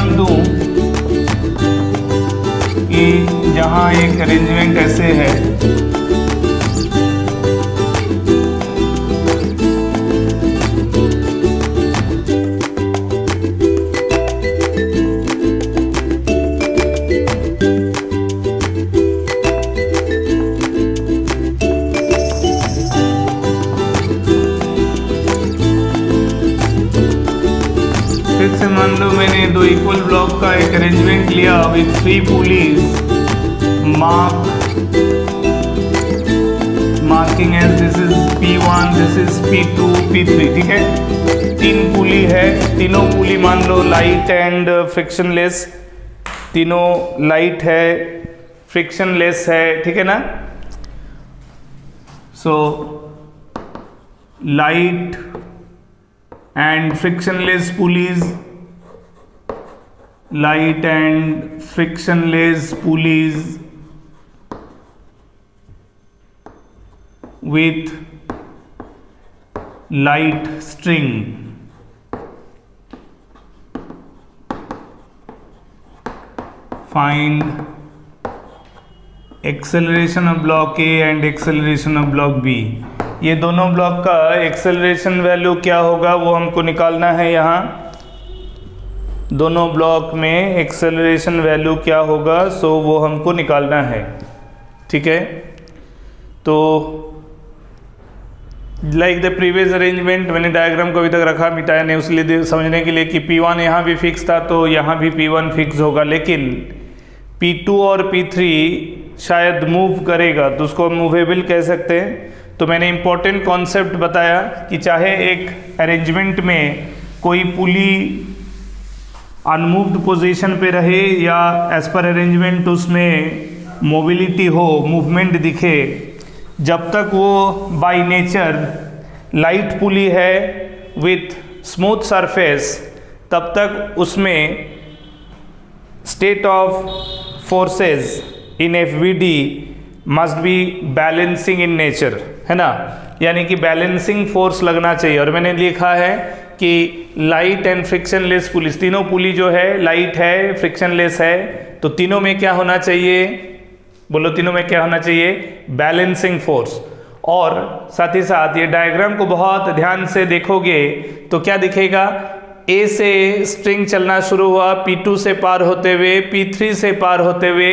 Diagram दूं कि जहां एक अरेंजमेंट ऐसे है, फिर से मान लो मैंने दो इक्वल ब्लॉक का एक अरेंजमेंट लिया with 3 pulleys marking as this is P1, this is P2, P3, ठीक है। 3 पुली है, तीनों पुली मान लो लाइट एंड फ्रिक्शनलेस, तीनों लाइट है, फ्रिक्शनलेस है, ठीक है ना। So light and frictionless pulleys, light and frictionless pulleys with light string. Find acceleration of block A and acceleration of block B. ये दोनों ब्लॉक का एक्सेलरेशन वैल्यू क्या होगा वो हमको निकालना है। यहाँ दोनों ब्लॉक में एक्सेलरेशन वैल्यू क्या होगा सो वो हमको निकालना है, ठीक है। तो लाइक द प्रीवियस अरेंजमेंट, मैंने डायग्राम को अभी तक रखा, मिटाया नहीं, उसलिए समझने के लिए कि P1 यहाँ भी फिक्स था तो यहाँ भी P1 फिक्स होगा, लेकिन P2 और P3 शायद मूव करेगा तो उसको मूवेबल कह सकते हैं। तो मैंने इम्पोर्टेंट कॉन्सेप्ट बताया कि चाहे एक अरेंजमेंट में कोई पुली अनमूव्ड पोजीशन पे रहे या एज पर अरेंजमेंट उसमें मोबिलिटी हो, मूवमेंट दिखे, जब तक वो बाय नेचर लाइट पुली है विथ स्मूथ सरफेस, तब तक उसमें state of forces in FBD must be balancing in nature, है ना, यानी कि बैलेंसिंग फोर्स लगना चाहिए। और मैंने लिखा है कि लाइट एंड फ्रिक्शनलेस पुलिस, तीनों पुली जो है लाइट है, फ्रिक्शनलेस है, तो तीनों में क्या होना चाहिए, बोलो तीनों में क्या होना चाहिए, बैलेंसिंग फोर्स। और साथ ही साथ ये डायग्राम को बहुत ध्यान से देखोगे तो क्या दिखेगा, A से स्ट्रिंग चलना शुरू हुआ, P2 से पार होते हुए, P3 से पार होते हुए,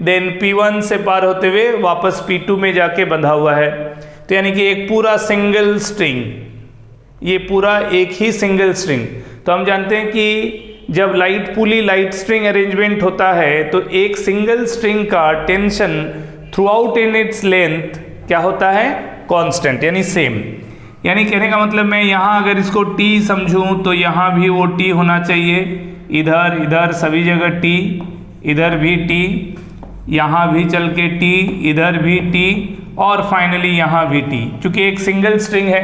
देन P1 से पार होते हुए वापस P2 में जाके बंधा हुआ है। तो यानी कि एक पूरा सिंगल स्ट्रिंग, ये पूरा एक ही सिंगल स्ट्रिंग। तो हम जानते हैं कि जब लाइट पुली लाइट स्ट्रिंग अरेंजमेंट होता है तो एक सिंगल स्ट्रिंग का tension through out in its length क्या होता है, कांस्टेंट, यानी सेम। यानी कहने का मतलब मैं यहाँ अगर इसको T समझूं तो यहाँ भी वो T होना चाहिए, इधर इधर सभी जगह T, इधर भी T, यहाँ भी चल के T, इधर भी T और फाइनली यहाँ भी T। चूँकि एक सिंगल स्ट्रिंग है,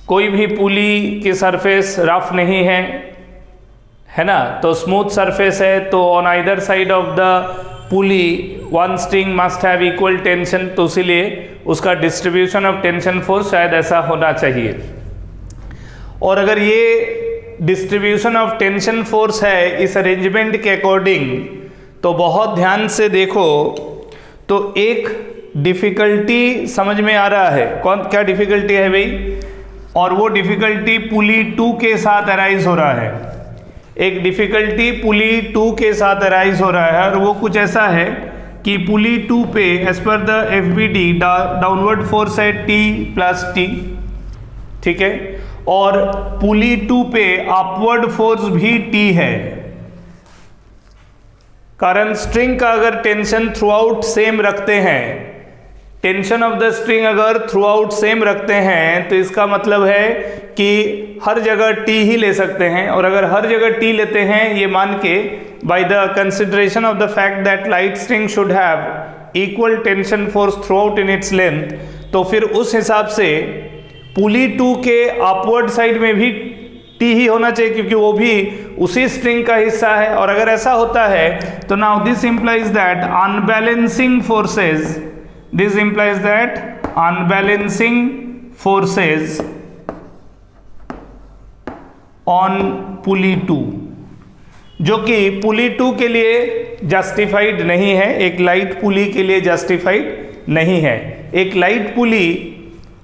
कोई भी पुली की सरफेस रफ नहीं है ना, तो स्मूथ सरफेस है, तो on either side of the pulley one string must have equal tension, तो इसीलिए उसका डिस्ट्रीब्यूशन ऑफ टेंशन फोर्स शायद ऐसा होना चाहिए। और अगर ये डिस्ट्रीब्यूशन ऑफ टेंशन फोर्स है इस अरेंजमेंट के अकॉर्डिंग, तो बहुत ध्यान से देखो तो एक डिफ़िकल्टी समझ में आ रहा है। क्या डिफ़िकल्टी है भाई, और वो डिफ़िकल्टी पुली 2 के साथ अराइज हो रहा है। एक डिफ़िकल्टी पुली 2 के साथ अराइज हो रहा है और वो कुछ ऐसा है कि पुली 2 पे एज पर द FBD डाउनवर्ड फोर्स है T प्लस T, ठीक है, और पुली 2 पे अपवर्ड फोर्स भी T है। कारण स्ट्रिंग का अगर टेंशन थ्रू आउट सेम रखते हैं, टेंशन ऑफ द स्ट्रिंग अगर थ्रू आउट सेम रखते हैं तो इसका मतलब है कि हर जगह T ही ले सकते हैं। और अगर हर जगह T लेते हैं ये मान के by the consideration of the fact that light string should have equal tension force throughout in its length, तो फिर उस हिसाब से पुली 2 के अपवर्ड साइड में भी T ही होना चाहिए क्योंकि वो भी उसी स्ट्रिंग का हिस्सा है। और अगर ऐसा होता है तो now this implies that unbalancing forces, this implies that unbalancing forces on pulley 2 जो कि पुली 2 के लिए जस्टिफाइड नहीं है, एक लाइट पुली के लिए जस्टिफाइड नहीं है। एक लाइट पुली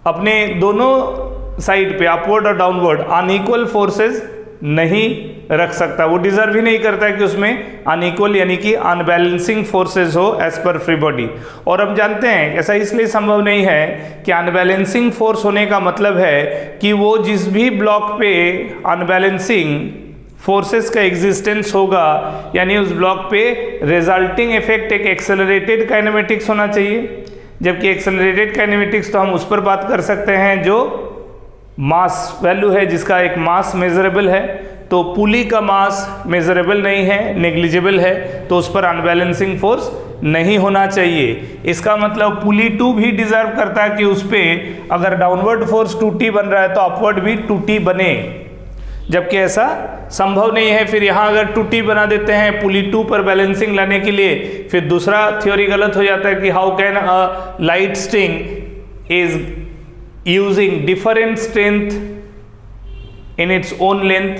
अपने दोनों साइड पे अपवर्ड और डाउनवर्ड अनइक्वल फोर्सेस नहीं रख सकता, वो डिजर्व ही नहीं करता है कि उसमें अनइक्वल यानी कि अनबैलेंसिंग फोर्सेस हो एज पर फ्री बॉडी। और हम जानते हैं ऐसा इसलिए संभव नहीं है कि अनबैलेंसिंग फोर्स होने का मतलब है कि वो जिस भी ब्लॉक पे अनबैलेंसिंग फोर्सेस का एग्जिस्टेंस होगा यानी उस ब्लॉक पे रिजल्टिंग इफेक्ट एक एक्सेलरेटेड काइनेमेटिक्स होना चाहिए, जबकि एक्सेलरेटेड काइनेमेटिक्स तो हम उस पर बात कर सकते हैं जो मास वैल्यू है, जिसका एक मास मेजरेबल है। तो पुली का मास मेजरेबल नहीं है, नेग्लिजिबल है, तो उस पर अनबैलेंसिंग फोर्स नहीं होना चाहिए। इसका मतलब पुली 2 भी डिजर्व करता है कि उस पर अगर डाउनवर्ड फोर्स 2T बन रहा है तो अपवर्ड भी 2T बने, जबकि ऐसा संभव नहीं है। फिर यहाँ अगर 2T बना देते हैं पुली 2 पर बैलेंसिंग लाने के लिए, फिर दूसरा थ्योरी गलत हो जाता है कि how can a light string is using different strength in its own length.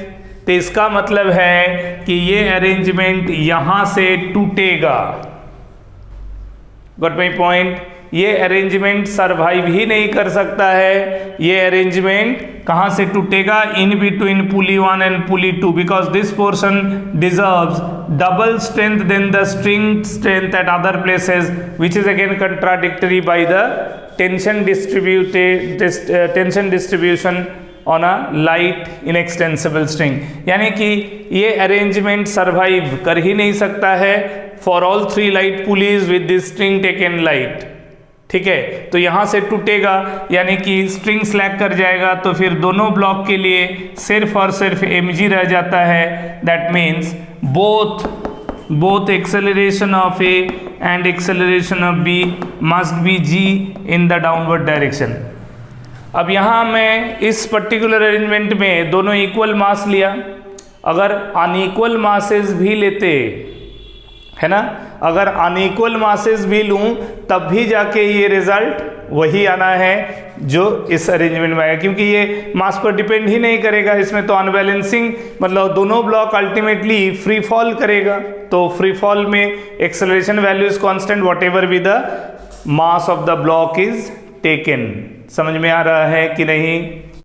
तो इसका मतलब है कि ये अरेंजमेंट यहां से टूटेगा। Got my point? ये अरेंजमेंट सरवाइव ही नहीं कर सकता है। ये अरेंजमेंट कहां से टूटेगा? In between pulley 1 and pulley 2, because this portion deserves double strength then the string strength at other places, which is again contradictory by the tension distribution on a light inextensible string. यानी कि ये arrangement survive कर ही नहीं सकता है for all 3 light pulleys with this string taken light. ठीक है, तो यहां से टूटेगा यानी कि स्ट्रिंग स्लैग कर जाएगा, तो फिर दोनों ब्लॉक के लिए सिर्फ और सिर्फ mg रह जाता है। That means both acceleration of A and acceleration of B must be g in the downward direction। अब यहाँ मैं इस पर्टिकुलर अरेंजमेंट में दोनों इक्वल मास लिया, अगर अनइक्वल मासेस भी लेते है ना, अगर अनइक्वल मासेस भी लूँ तब भी जाके ये रिजल्ट वही आना है जो इस अरेंजमेंट में आएगा, क्योंकि ये मास पर डिपेंड ही नहीं करेगा। इसमें तो अनबैलेंसिंग मतलब दोनों ब्लॉक अल्टीमेटली फ्री फॉल करेगा, तो फ्री फॉल में acceleration value is constant what ever be the mass of the block is taken. समझ में आ रहा है कि नहीं?